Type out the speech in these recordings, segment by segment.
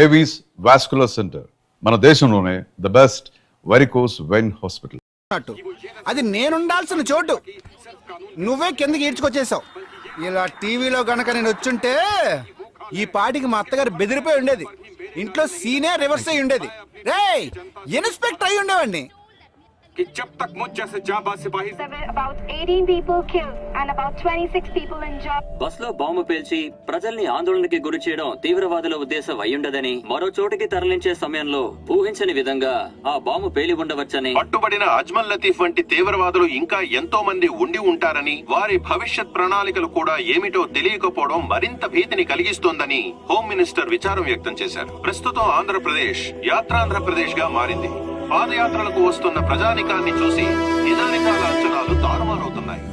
Avis vascular centre, మన దేశంలోనే the best varicose vein hospital. అది నేనుండాల్సిన చోటు నువ్వే కిందకి ఈడ్చుకొచ్చేసావు. ఇలా టీవీలో గనక నేను వచ్చుంటే ఈ పాటికి మా అత్తగారు బెదిరిపోయి ఉండేది, ఇంట్లో సీనే రివర్స్ అయి ఉండేది. రేయ్, ఇన్స్పెక్టర్ అయి ఉండేవాడిని. कि जब तक मुझ जैसे जाबाज सिपाही about 18 people killed and about 26 people injured. బస్సులో బాంబు పేల్చి ప్రజల్ని ఆందోళనకి గురి చేయడం తీవ్రవాదుల ఉద్దేశం అయ్యుండదని, మరో చోటికి తరలించే సమయంలో ఊహించని విధంగా ఆ బాంబు పేలి ఉండవచ్చని, పట్టుబడిన అజ్మల్ లతీఫ్ వంటి తీవ్రవాదులు ఇంకా ఎంతో మంది ఉండి ఉంటారని, వారి భవిష్యత్ ప్రణాళికలు కూడా ఏమిటో తెలియకపోవడం మరింత భీతిని కలిగిస్తోందని హోమ్ మినిస్టర్ విచారం వ్యక్తం చేశారు. ప్రస్తుతం ఆంధ్రప్రదేశ్ యాత్రాంధ్రప్రదేశ్ గా మారింది. పాదయాత్రలకు వస్తున్న ప్రజానికాన్ని చూసి నిజానిజాల అంచనాలు తారుమారవుతున్నాయి.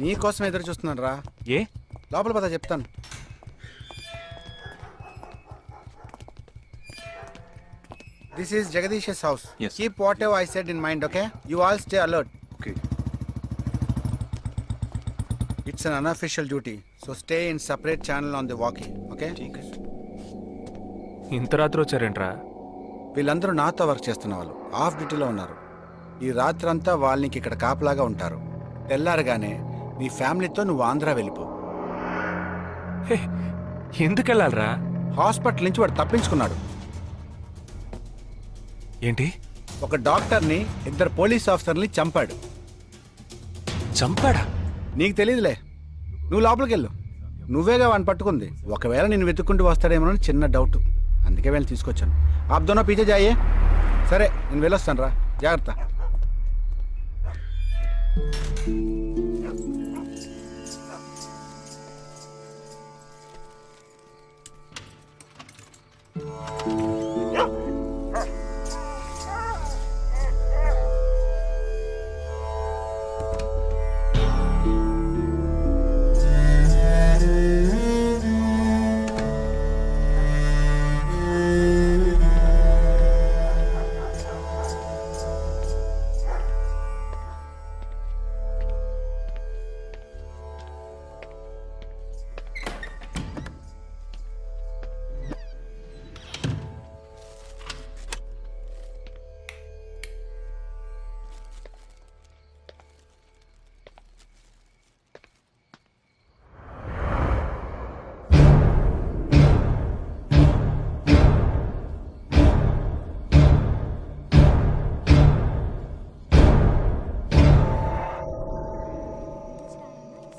నీకోసం ఎదురు చూస్తున్నాను రా. ఏ లోపల పద చెప్తాను. This is Jagadish's house. Yes. Keep whatever I said in mind, okay? You all stay alert. Okay. It's an unofficial duty, so stay in separate channel on the walkie, okay? ఇంత రాత్రి వచ్చారేంట్రా? వీళ్ళందరూ నాతో వర్క్ చేస్తున్న వాళ్ళు, of డ్యూటీలో ఉన్నారు. ఈ రాత్రంతా వాళ్ళకి ఇక్కడ కాపలాగా ఉంటారు. తెల్లారగానే నీ ఫ్యామిలీతో నువ్వు ఆంధ్ర వెళ్ళిపో. హే, ఎందుకు వెళ్ళాలరా? హాస్పిటల్ నుంచి వాడు తప్పించుకున్నాడు. ఏంటి? ఒక డాక్టర్ని, 2 పోలీస్ ఆఫీసర్ని చంపాడు. చంపాడా? నీకు తెలియదులే, నువ్వు లోపలికి వెళ్ళు. నువ్వేగా వాడిని పట్టుకుంది. ఒకవేళ నేను వెతుక్కుంటూ వస్తాడేమోనని చిన్న డౌట్, అందుకే వెళ్ళి తీసుకొచ్చాను. ఆప్ దోనో పీछे जाइए. సరే, నేను వెళ్ళొస్తాను రా, జాగ్రత్త.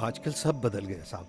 आजकल सब बदल गए साहब.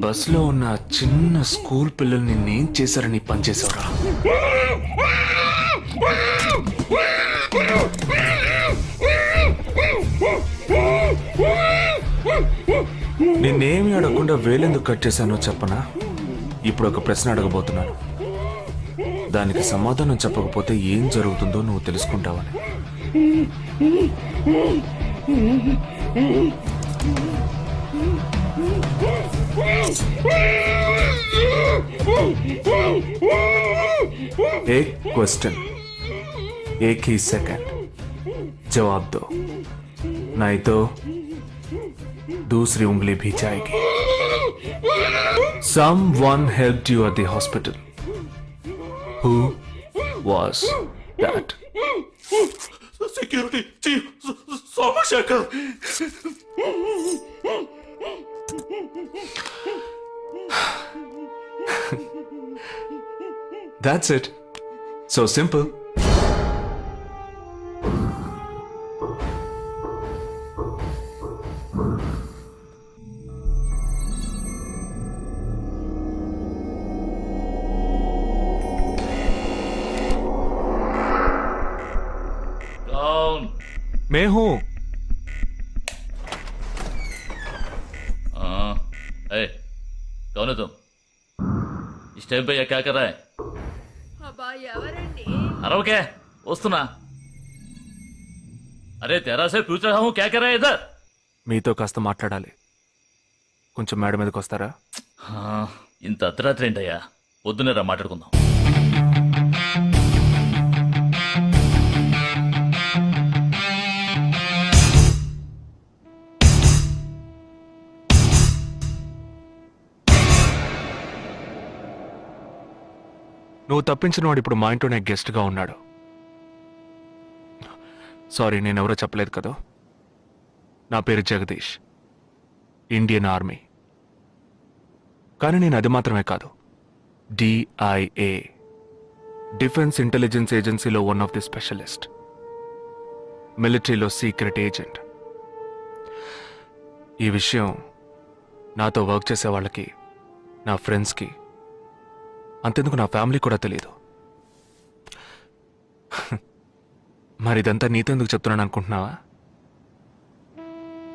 బస్లో ఉన్న చిన్న స్కూల్ పిల్లల్ని నేను చేశారని పనిచేసావురా. నిన్నేమి అడగకుండా వేలెందుకు కట్ చేశానో చెప్పనా? ఇప్పుడు ఒక ప్రశ్న అడగబోతున్నాను. దానికి సమాధానం చెప్పకపోతే ఏం జరుగుతుందో నువ్వు తెలుసుకుంటావని. एक क्वेश्चन एक ही सेकंड जवाब दो, नहीं तो दूसरी उंगली भी जाएगी. Someone helped you at the hospital. Who was that? Security chief Somashekar. That's it. So simple. कौन? मैं हूं. हाँ, कौन है तुम? इस टाइम पे ये क्या कर रहा है? अरे क्या वस्तुना? अरे तेरा से पूछ रहा हूँ क्या कर रहा है इधर? మీతో కాస్త మాట్లాడాలి. కొంచెం మేడ మీదకి వస్తారా? ఇంత అర్ధరాత్రి ఏంటయ్యా? పొద్దునే రా మాట్లాడుకుందాం. నువ్వు తప్పించిన వాడు ఇప్పుడు మా ఇంట్లోనే గెస్ట్గా ఉన్నాడు. సారీ, నేనెవరో చెప్పలేదు కదా. నా పేరు జగదీష్, ఇండియన్ ఆర్మీ. కానీ నేను అది మాత్రమే కాదు, DIA, డిఫెన్స్ ఇంటెలిజెన్స్ ఏజెన్సీలో వన్ ఆఫ్ ది స్పెషలిస్ట్, మిలిటరీలో సీక్రెట్ ఏజెంట్. ఈ విషయం నాతో వర్క్ చేసే వాళ్ళకి, నా ఫ్రెండ్స్కి, అంతెందుకు నా ఫ్యామిలీ కూడా తెలియదు. మరి ఇదంతా నీతెందుకు చెప్తున్నాను అనుకుంటున్నావా?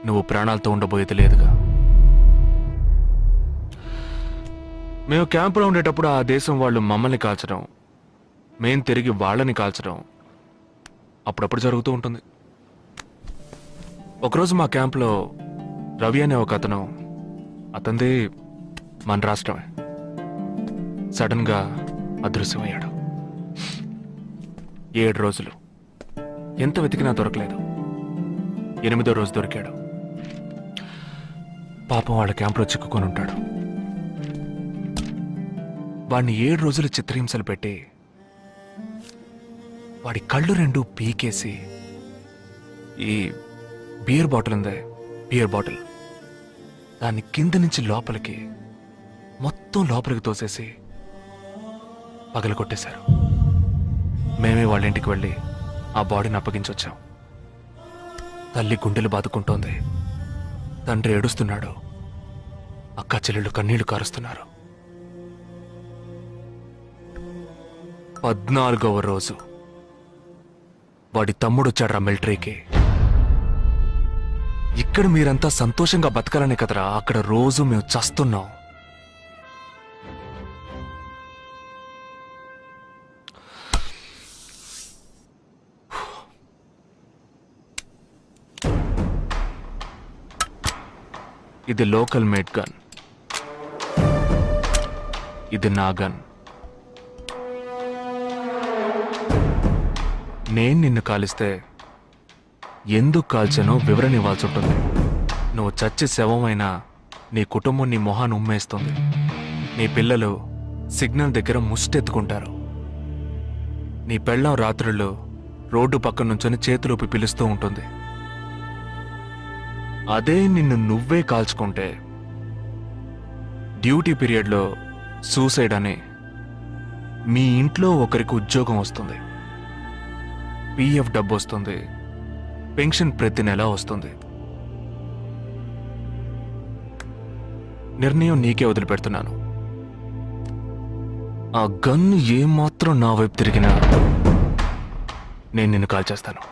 నువ్వు ప్రాణాలతో ఉండబోయేది లేదుగా. మేము క్యాంపులో ఉండేటప్పుడు ఆ దేశం వాళ్ళు మమ్మల్ని కాల్చడం, మేం తిరిగి వాళ్ళని కాల్చడం అప్పుడప్పుడు జరుగుతూ ఉంటుంది. ఒకరోజు మా క్యాంప్లో రవి అనే ఒక అతను, అతనిది మన రాష్ట్రమే, సడన్ గా అదృశ్యమయ్యాడు. 7 రోజులు ఎంత వెతికినా దొరకలేదు. 8వ రోజు దొరికాడు. పాపం వాళ్ళ క్యాంపులో చిక్కుకొని ఉంటాడు. వాడిని 7 రోజులు చిత్రహింసలు పెట్టి వాడి కళ్ళు 2 పీకేసి ఈ బియర్ బాటిల్ ఉందే, బియర్ బాటిల్, దాన్ని కింద నుంచి లోపలికి, మొత్తం లోపలికి తోసేసి పగల కొట్టేశారు. మేమే వాళ్ళ ఇంటికి వెళ్ళి ఆ బాడీని అప్పగించొచ్చాం. తల్లి గుండెలు బాదుకుంటోంది, తండ్రి ఏడుస్తున్నాడు, అక్క చెల్లెళ్ళు కన్నీళ్లు కారుస్తున్నారు. 14వ రోజు వాడి తమ్ముడు వచ్చాడ్రా మిలిటరీకి. ఇక్కడ మీరంతా సంతోషంగా బతకాలనే కదరా అక్కడ రోజు మేము చస్తున్నాం. ఇది లోకల్ మేడ్ గన్, ఇది నా గన్. నేను నిన్ను కాలిస్తే ఎందుకు కాల్చానో వివరణ ఇవ్వాల్సి ఉంటుంది. నువ్వు చచ్చి శవమైనా నీ కుటుంబం నీ మొహాన్ని ఉమ్మేస్తుంది. నీ పిల్లలు సిగ్నల్ దగ్గర ముష్టెత్తుకుంటారు. నీ పెళ్ళం రాత్రుళ్ళు రోడ్డు పక్కన నుంచొని చేతులూపి పిలుస్తూ ఉంటుంది. అదే నిన్ను నువ్వే కాల్చుకుంటే డ్యూటీ పీరియడ్లో సూసైడ్ అని మీ ఇంట్లో ఒకరికి ఉద్యోగం వస్తుంది, పిఎఫ్ డబ్బు వస్తుంది, పెన్షన్ ప్రతి నెల వస్తుంది. నిర్ణయం నీకే వదిలిపెడుతున్నాను. ఆ గన్ను ఏమాత్రం నా వైపు తిరిగినా నేను నిన్ను కాల్చేస్తాను.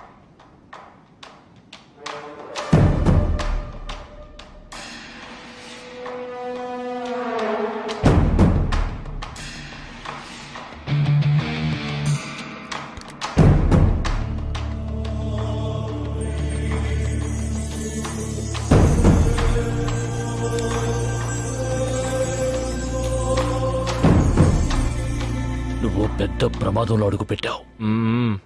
నువ్వు పెద్ద ప్రమాదంలో అడుగు పెట్టావు. మ్మ్.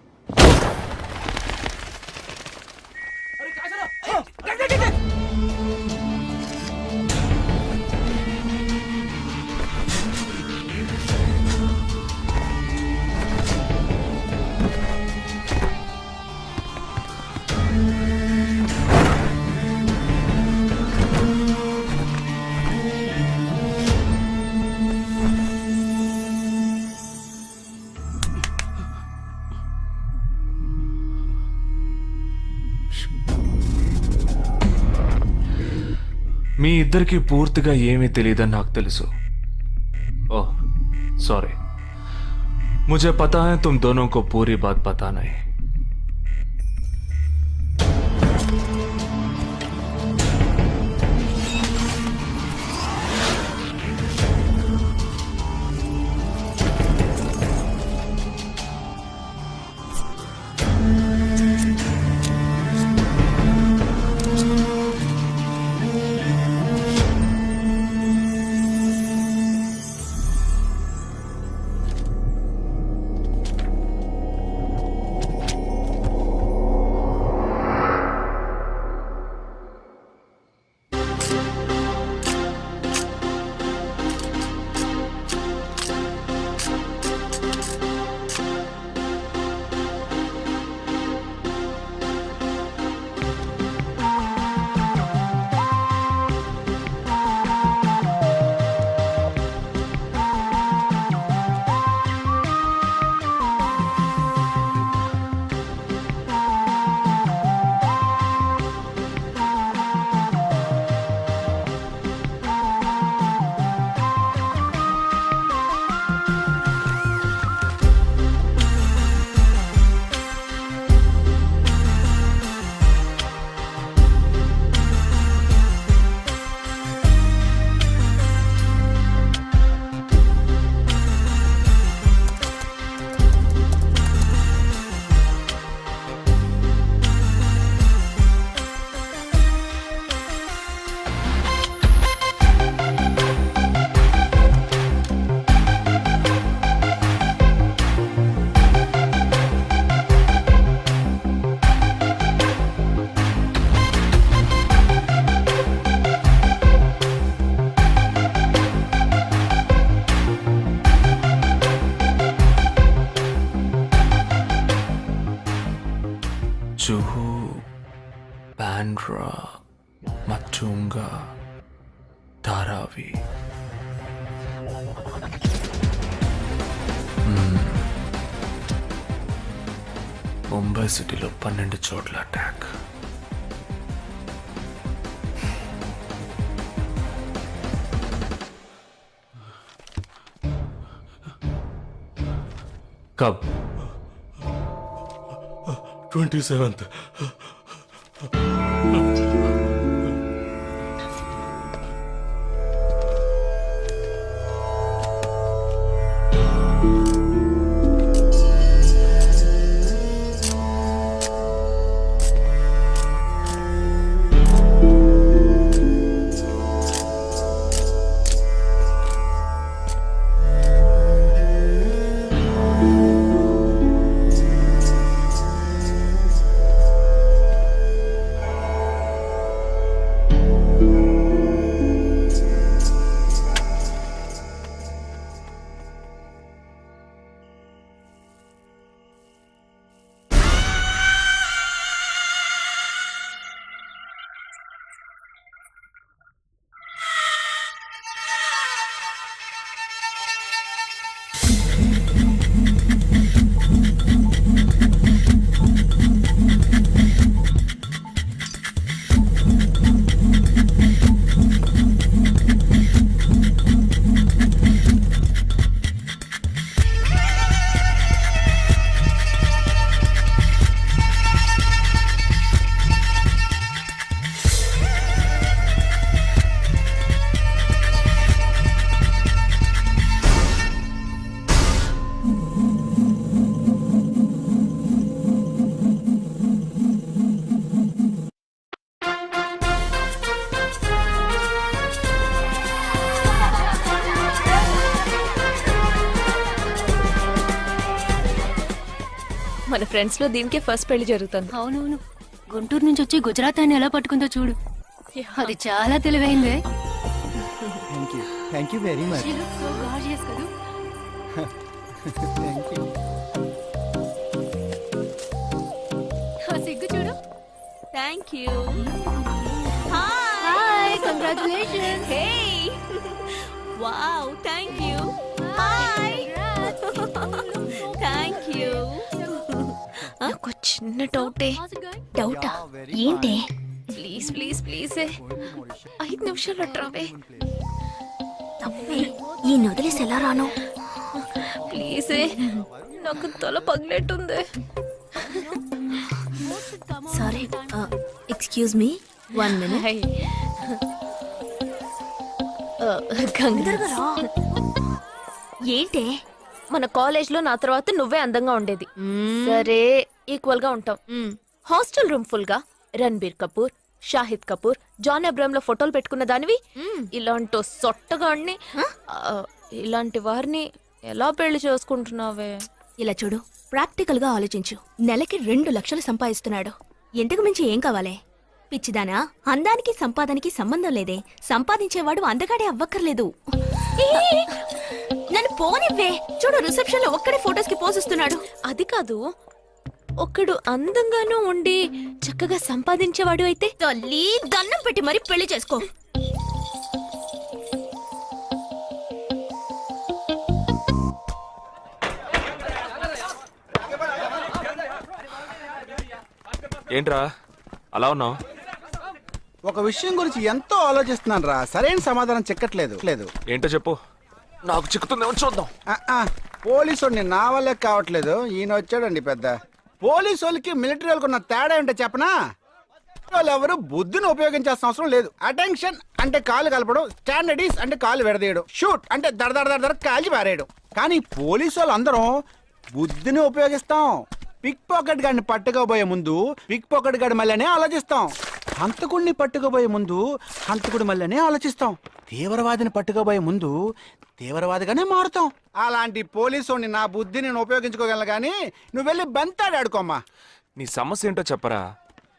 మీ ఇద్దరికి పూర్తిగా ఏమీ తెలియదని నాకు తెలుసు. ఓह सॉरी, मुझे पता है तुम दोनों को पूरी बात पता नहीं. జుహు, బాండ్రా, మతుంగా, ధారావి. ముంబై సిటీలో 12 చోట్ల అటాక్. కబ్ 27th. మన ఫ్రెండ్స్ లో దీనికే ఫస్ట్ పెళ్లి జరుగుతుంది. అవునవును, గుంటూరు నుంచి వచ్చి గుజరాత్ అని ఎలా పట్టుకుందో చూడు. అది చాలా తెలివైందే. Thank you very much. She looks so gorgeous కదూ. Thank you. ఆ సిగ్గు చూడు. Thank you. Hi, congratulations. Hey wow, thank you. Hi thank you. నాకు చిన్న డౌటే. డౌటా? ఏంటి? ప్లీజ్ ప్లీజ్ ప్లీజ్ 5 నిమిషాలు అట్రావే. ఈ నొదిలేసి ఎలా రాను? ప్లీజ్ నాకు తల పగిలేట్టుంది. Sorry, excuse me, 1 minute. ఏంటి? మన కాలేజ్ లో నా తర్వాత నువ్వే అందంగా ఉండేది. సరే ఈక్వల్ గా ఉంటాం. హాస్టల్ రూమ్ ఫుల్ గా రణబీర్ కపూర్, షాహిద్ కపూర్, జాన్ అబ్రామ్ లో ఫోటోలు పెట్టుకున్న దానివి ఇలాంటి సొట్టగాడిని, ఇలాంటి వారిని ఎలా పెళ్లి చేసుకుంటున్నావే? ఇలా చూడు, ప్రాక్టికల్ గా ఆలోచించు. నెలకి 2 లక్షలు సంపాదిస్తున్నాడు. ఎంతకు మించి ఏం కావాలే? పిచ్చిదానా, అందానికి సంపాదనకి సంబంధం లేదే. సంపాదించేవాడు అందగాడే అవ్వక్కర్లేదు. నన్ను పోనివ్వే. చూడు, రిసెప్షన్ లో ఒక్కడే ఫోటోస్ కి పోజిస్తున్నాడు. అది కాదు, ఒకడు అందంగానూ ఉండి చక్కగా సంపాదించేవాడు అయితే తల్లి దండం పెట్టి మరి పెళ్లి చేసుకో. ఏంట్రా అలా ఉన్నావు? ఒక విషయం గురించి ఎంతో ఆలోచిస్తున్నాను రా, సరైన సమాధానం చిక్కట్లేదు. ఏంటో చెప్పు, నాకు చిక్కుతుందేమో చూద్దాం. పోలీసు నా వల్లే కావట్లేదు. ఈయన వచ్చాడండి పెద్ద. పోలీసు వాళ్ళకి మిలిటరీ వాళ్ళకి ఉన్న తేడా ఏంటో చెప్పనా? వాళ్ళు ఎవరు బుద్ధిని ఉపయోగించాల్సిన అవసరం లేదు. అటెన్షన్ అంటే కాలు కలపడం, స్టాండర్డీస్ అంటే కాలు విడదీయడం, షూట్ అంటే దడ కాల్చి పారేయడం. కానీ పోలీసు వాళ్ళు అందరం బుద్ధిని ఉపయోగిస్తాం. పిక్ పాకెట్ గాడిని పట్టుకోబోయే ముందు పిక్ పాకెట్ గాడి మళ్ళీనే ఆలోచిస్తాం. హంతకుడిని పట్టుకోబోయే ముందు హంతకుడి మళ్ళీనే ఆలోచిస్తాం. తీవ్రవాదిని పట్టుకోబోయే ముందు తీవ్రవాదిగానే మారుతాం. అలాంటి పోలీసుని నా బుద్ధిని నేను ఉపయోగించుకోగలను, కానీ నువ్వు వెళ్ళి బంతాడు ఆడుకోమ్మా. నీ సమస్య ఏంటో చెప్పరా,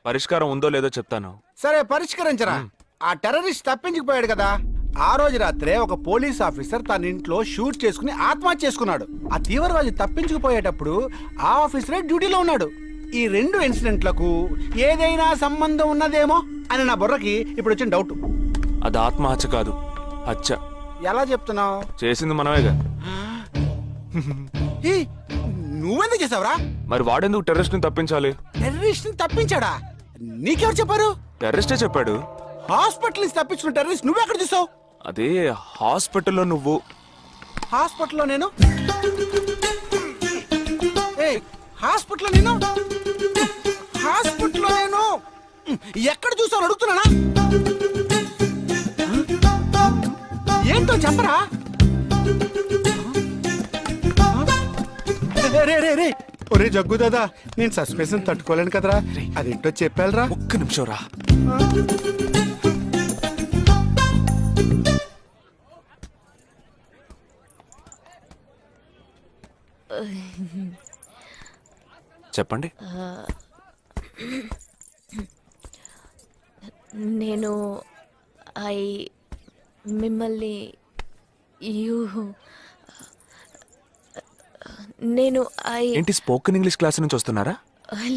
పరిష్కారం ఉందో లేదో చెప్తాను. సరే పరిష్కరించరా. ఆ టెర్రరిస్ట్ తప్పించుకుపోయాడు కదా, ఆ రోజు రాత్రే ఒక పోలీస్ ఆఫీసర్ తన ఇంట్లో షూట్ చేసుకుని ఆత్మహత్య చేసుకున్నాడు. ఆ తీవ్రవాది తప్పించుకుపోయేటప్పుడు ఆ ఆఫీసరే డ్యూటీలో ఉన్నాడు. ఈ 2 ఇన్సిడెంట్లకు ఏదైనా సంబంధం ఉన్నదేమో అని నా బుర్రకి ఇప్పుడు వచ్చిన డౌట్. అది ఆత్మహత్య కాదు, హత్య. ఎలా చెప్తున్నావు? చేసింది మనమేగా. నువ్వెందుకు చేసావురా? మరి వాడెందుకు టెర్రరిస్ట్ ని తప్పించాలి? టెర్రరిస్ట్ ని తప్పించాడా? నీకెవరు చెప్పారు? టెర్రరిస్టే చెప్పాడు. హాస్పిటల్ నుంచి తప్పించుకున్న టెర్రరిస్ట్ నువ్వెక్కడ చూసావు? అదే హాస్పిటల్లో నువ్వు. హాస్పిటల్లో నేను ఏయ్, హాస్పిటల్లో నేను హాస్పిటల్లో నేను ఎక్కడ చూసావు అడుగుతున్నానా? ఏంటో చెప్పరా? రే రే రే ఒరే జగ్గు దాదా, నేను సస్పెన్షన్ తట్టుకోలేను కదరా. అదేంటో చెప్పాలరా. ఒక్క నిమిషం రా. చెప్పండి. నేను మిమ్మల్ని నేను ఏంటి స్పోకెన్ ఇంగ్లీష్ క్లాస్ నుంచి వస్తున్నారా?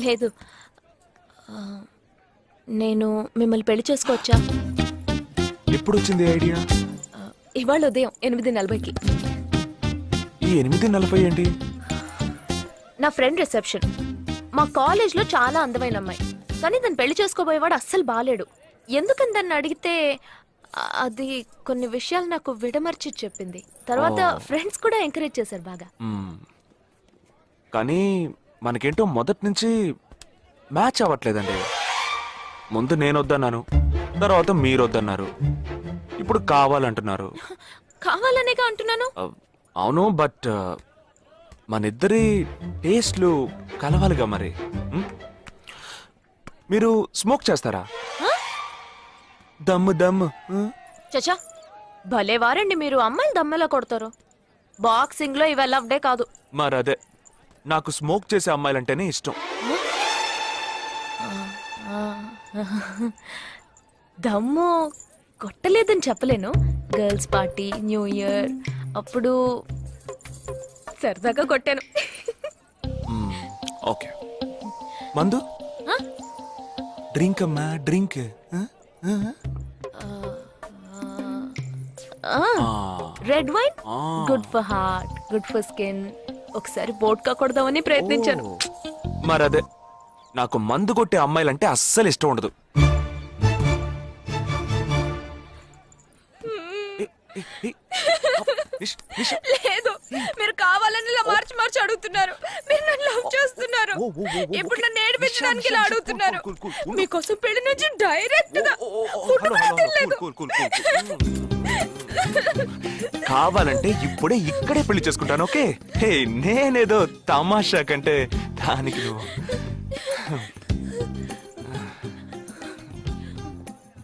లేదు, నేను మిమ్మల్ని పెళ్లి చేసుకోవచ్చా? ఎప్పుడు వచ్చింది ఐడియా? ఇవాళ ఉదయం 8:40కి. ఈ 8:40 ఏంటి? నా ఫ్రెండ్ రిసెప్షన్. మా కాలేజ్లో చాలా అందమైన అమ్మాయి, కానీ దాన్ని పెళ్లి చేసుకోబోయేవాడు అస్సలు బాలేడు. ఎందుకని దాన్ని అడిగితే అది కొన్ని విషయాలు నాకు విడమర్చి చెప్పింది. తర్వాత ఫ్రెండ్స్ కూడా ఎంకరేజ్ చేశారు బాగా. కానీ మనకేంటో మొదటి నుంచి మ్యాచ్ అవ్వట్లేదండి. ముందు నేను వద్దన్నాను, తర్వాత మీరు వద్దన్నారు, ఇప్పుడు కావాలంటున్నారు. కావాలనేగా అంటున్నాను. అవును, బట్ మనిద్దరి టేస్ట్లు కలవాలిగా మరి. మీరు స్మోక్ చేస్తారా? దమ్ము దమ్ము. చచా, భలే వారండి మీరు. అమ్మాయిలు దమ్మెలా కొడతారు. బాక్సింగ్ లో ఇవి అలవ్డే కాదు. మరదే, నాకు స్మోక్ చేసే అమ్మాయిలంటేనే ఇష్టం. దమ్ము కొట్టలేదని చెప్పలేను. గర్ల్స్ పార్టీ, న్యూ ఇయర్ అప్పుడు సరదాగా కొట్టాను. ఓకే, మందు డ్రింక్ అమ్మా, drink. Red wine good for heart, good for skin. ఒకసారి బోట్కా కొడదామని ప్రయత్నించాను. మరదే, నాకు మందు కొట్టే అమ్మాయిలంటే అస్సలు ఇష్టం ఉండదు. లేదు, మీరు కావాలని ఇలా మార్చి మార్చి అడుగుతున్నారు. మీరు నన్ను లవ్ చేస్తున్నారు. ఇప్పుడు నన్ను ఏడిపించడానికి ఇలా అడుగుతున్నారు. మీకోసం పెళ్లి నుంచి డైరెక్ట్ గా ఫుడ్ కూడా తినలేదు. కావాలంటే ఇప్పుడే ఇక్కడే పెళ్లి చేసుకుంటాను. ఓకే, హే, నేనేదో తమాషా కంటే దానికి నువ్వు.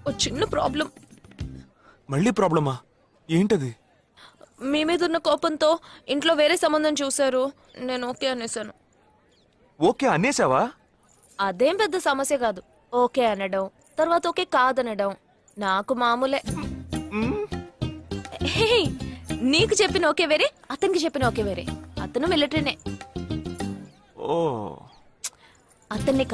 ఓ చిన్న ప్రాబ్లం. మళ్ళీ ప్రాబ్లమా? ఏంటది? మీ మీద ఉన్న కోపంతో ఇంట్లో వేరే సంబంధం చూశారు. నేను ఓకే అనేసాను. ఓకే అనేసావా? అదేం పెద్ద సమస్య కాదు. ఓకే అనడం, తర్వాత ఓకే కాదనడం నాకు మామూలే. హే, నీకు చెప్పిన ఓకే వేరే, అతనికి చెప్పిన ఓకే వేరే. అతను మిలిటరీనే. ఓ, అతన్ని